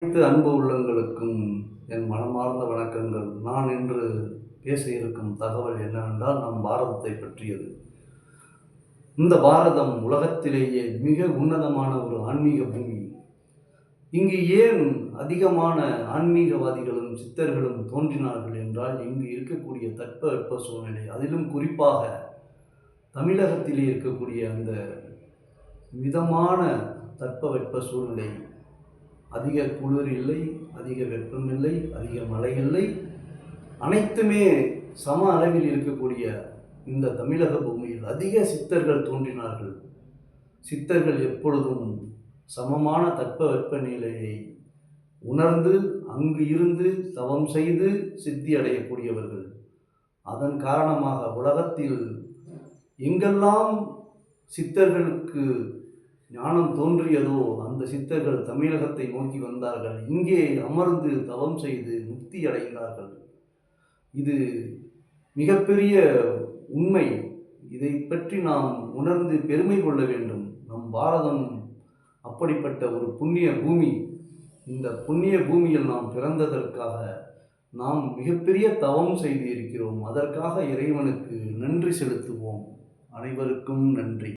அனைத்து அன்பு உள்ளங்களுக்கும் என் மனமார்ந்த வணக்கங்கள். நான் இன்று பேச இருக்கும் தகவல் என்னவென்றால், நம் பாரதத்தை பற்றியது. இந்த பாரதம் உலகத்திலேயே மிக உன்னதமான ஒரு ஆன்மீக பூமி. இங்கு ஏன் அதிகமான ஆன்மீகவாதிகளும் சித்தர்களும் தோன்றினார்கள் என்றால், இங்கு இருக்கக்கூடிய தட்பவெட்ப சூழ்நிலை, அதிலும் குறிப்பாக தமிழகத்திலே இருக்கக்கூடிய அந்த மிதமான தட்பவெட்ப சூழ்நிலை. அதிக குளிர் இல்லை, அதிக வெப்பம் இல்லை, அதிக மழை இல்லை, அனைத்துமே சம அளவில் இருக்கக்கூடிய இந்த தமிழக பூமியில் அதிக சித்தர்கள் தோன்றினார்கள். சித்தர்கள் எப்பொழுதும் சமமான தட்பவெப்ப நிலையை உணர்ந்து அங்கு இருந்து தவம் செய்து சித்தி அடையக்கூடியவர்கள். அதன் காரணமாக உலகத்தில் எங்கெல்லாம் சித்தர்களுக்கு ஞானம் தோன்றியதோ அந்த சித்தர்கள் தமிழகத்தை நோக்கி வந்தார்கள். இங்கே அமர்ந்து தவம் செய்து முக்தி அடைந்தார்கள். இது மிகப்பெரிய உண்மை. இதை பற்றி நாம் உணர்ந்து பெருமை கொள்ள வேண்டும். நம் பாரதம் அப்படிப்பட்ட ஒரு புண்ணிய பூமி. இந்த புண்ணிய பூமியில் நாம் பிறந்ததற்காக நாம் மிகப்பெரிய தவம் செய்து இருக்கிறோம். அதற்காக இறைவனுக்கு நன்றி செலுத்துவோம். அனைவருக்கும் நன்றி.